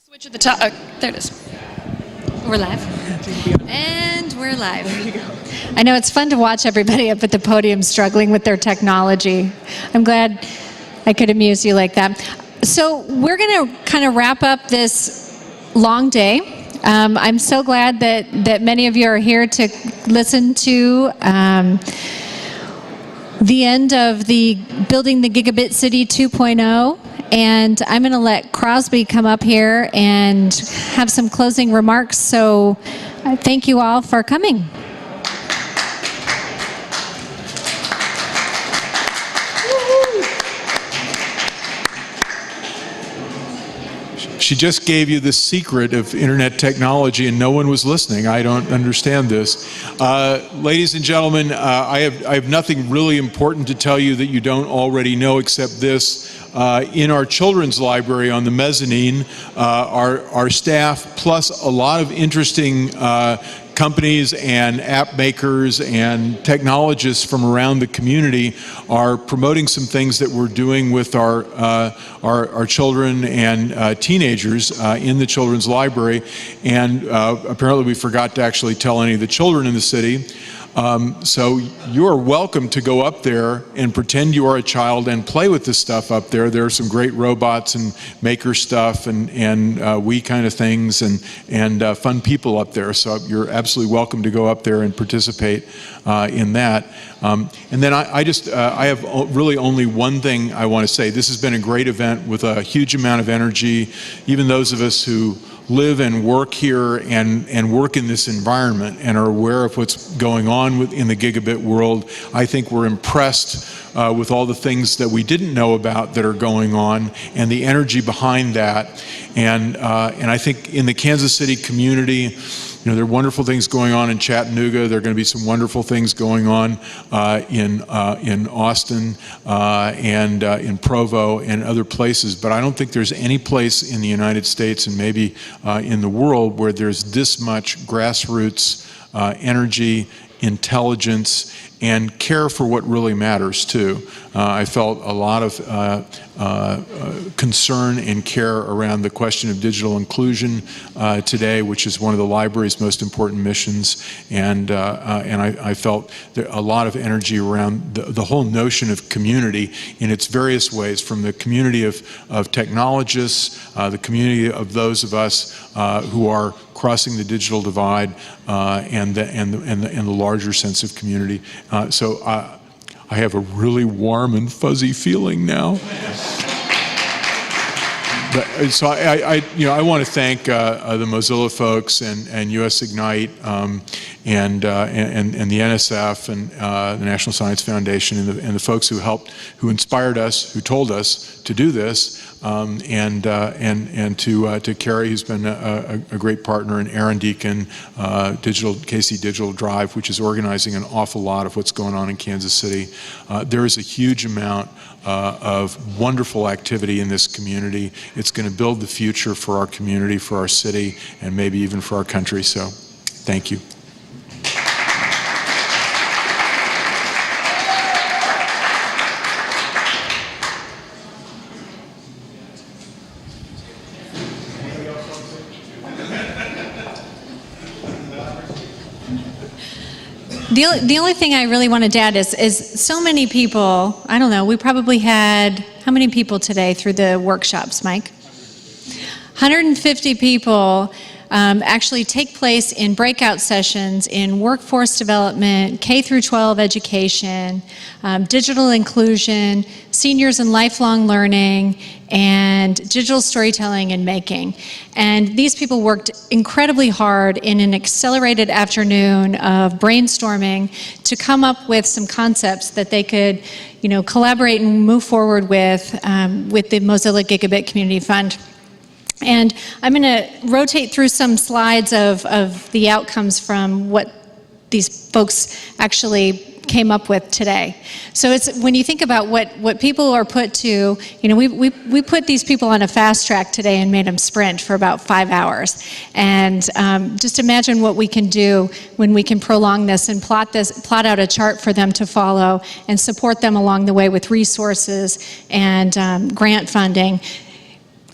Switch at the top. There it is. We're live. And we're live. There you go. I know it's fun to watch everybody up at the podium struggling with their technology. I'm glad I could amuse you like that. So we're going to kind of wrap up this long day. I'm so glad that many of you are here to listen to the end of the Building the Gigabit City 2.0. And I'm going to let Crosby come up here and have some closing remarks. So thank you all for coming. She just gave you the secret of internet technology and no one was listening. I don't understand this. Ladies and gentlemen, I have nothing really important to tell you that you don't already know except this. In our children's library on the mezzanine, our staff plus a lot of interesting companies and app makers and technologists from around the community are promoting some things that we're doing with our children and teenagers in the children's library. And apparently we forgot to actually tell any of the children in the city. So you are welcome to go up there and pretend you are a child and play with this stuff up there. There are some great robots and maker stuff and Wii kind of things and fun people up there. So you're absolutely welcome to go up there and participate in that. And then I have really only one thing I want to say. This has been a great event with a huge amount of energy. Even those of us who live and work here and work in this environment and are aware of what's going on in the gigabit world, I think we're impressed with all the things that we didn't know about that are going on and the energy behind that. And I think in the Kansas City community, you know, there are wonderful things going on in Chattanooga. There are going to be some wonderful things going on in Austin and in Provo and other places. But I don't think there's any place in the United States and maybe in the world where there's this much grassroots energy, intelligence, and care for what really matters too. I felt a lot of concern and care around the question of digital inclusion today, which is one of the library's most important missions, and I felt there a lot of energy around the whole notion of community in its various ways, from the community of technologists, the community of those of us who are crossing the digital divide, and the larger sense of community. So I have a really warm and fuzzy feeling now. But, so I want to thank the Mozilla folks and US Ignite and the NSF and the National Science Foundation and the folks who inspired us, who told us to do this, and to Carrie, who's been a great partner, and Aaron Deacon, KC Digital Drive, which is organizing an awful lot of what's going on in Kansas City. There is a huge amount of wonderful activity in this community. It's going to build the future for our community, for our city, and maybe even for our country. So, thank you. The only thing I really wanted to add is so many people, I don't know, we probably had, how many people today through the workshops, Mike? 150 people actually take place in breakout sessions in workforce development, K through 12 education, digital inclusion, seniors and lifelong learning, and digital storytelling and making. And these people worked incredibly hard in an accelerated afternoon of brainstorming to come up with some concepts that they could, you know, collaborate and move forward with the Mozilla Gigabit Community Fund. And I'm going to rotate through some slides of the outcomes from what these folks actually came up with today. So it's when you think about what people are put to, you know, we put these people on a fast track today and made them sprint for about 5 hours. And just imagine what we can do when we can prolong this and plot out a chart for them to follow and support them along the way with resources and grant funding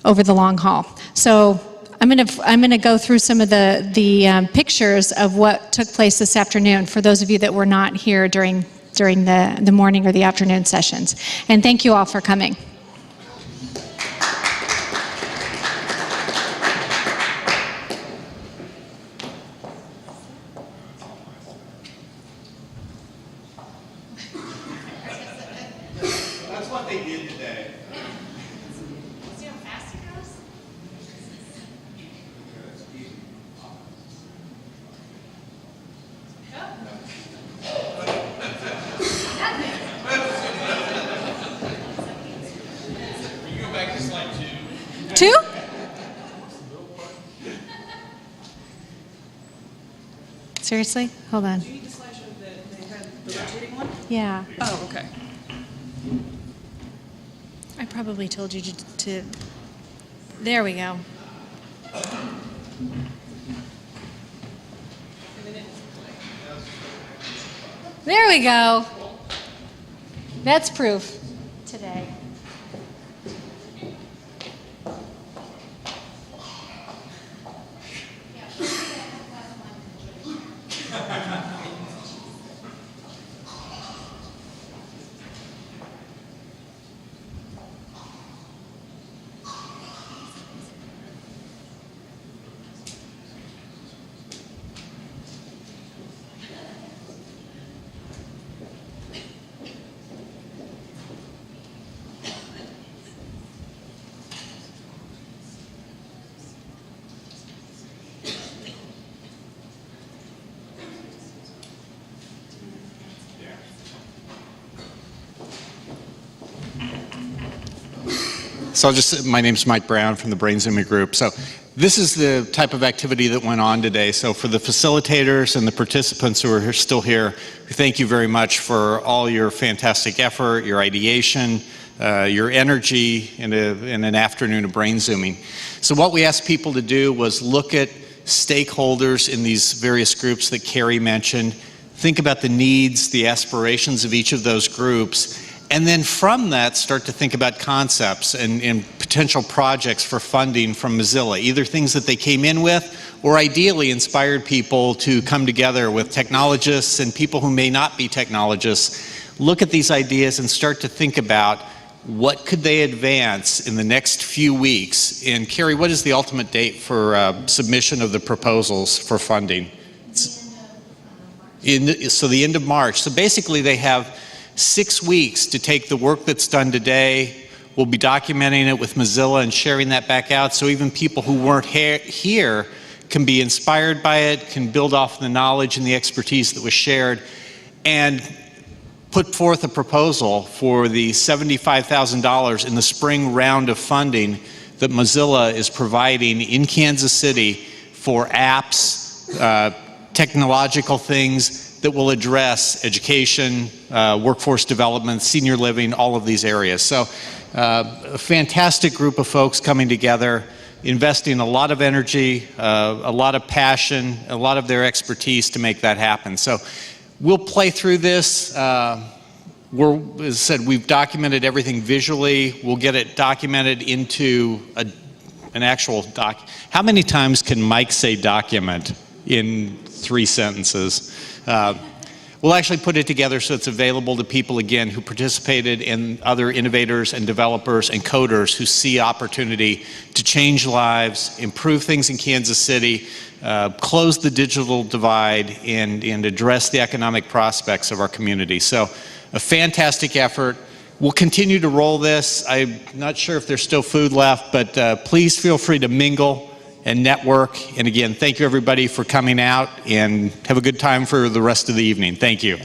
over the long haul. So I'm gonna go through some of the pictures of what took place this afternoon for those of you that were not here during the morning or the afternoon sessions. And thank you all for coming. That's what they did today. See how fast it goes? You go back to slide 2. 2? Seriously? Hold on. Do you need the slideshow that they had the rotating one? Yeah. Oh, okay. I probably told you to. There we go. There we go. That's proof today. So my name's Mike Brown from the Brain Zooming Group. So this is the type of activity that went on today. So for the facilitators and the participants who are still here, thank you very much for all your fantastic effort, your ideation, your energy in an afternoon of brain zooming. So what we asked people to do was look at stakeholders in these various groups that Carrie mentioned, think about the needs, the aspirations of each of those groups, and then from that, start to think about concepts and potential projects for funding from Mozilla, either things that they came in with or ideally inspired people to come together with technologists and people who may not be technologists, look at these ideas and start to think about what could they advance in the next few weeks. And Carrie, what is the ultimate date for submission of the proposals for funding? So the end of March. So basically they have 6 weeks to take the work that's done today. We'll be documenting it with Mozilla and sharing that back out so even people who weren't here can be inspired by it, can build off the knowledge and the expertise that was shared, and put forth a proposal for the $75,000 in the spring round of funding that Mozilla is providing in Kansas City for apps, technological things that will address education, workforce development, senior living, all of these areas. So a fantastic group of folks coming together, investing a lot of energy, a lot of passion, a lot of their expertise to make that happen. So we'll play through this. As I said, we've documented everything visually. We'll get it documented into an actual doc. How many times can Mike say document in 3 sentences? We'll actually put it together so it's available to people, again, who participated and other innovators and developers and coders who see opportunity to change lives, improve things in Kansas City, close the digital divide, and address the economic prospects of our community. So a fantastic effort. We'll continue to roll this. I'm not sure if there's still food left, but please feel free to mingle and network. And again, thank you everybody for coming out, and have a good time for the rest of the evening. Thank you.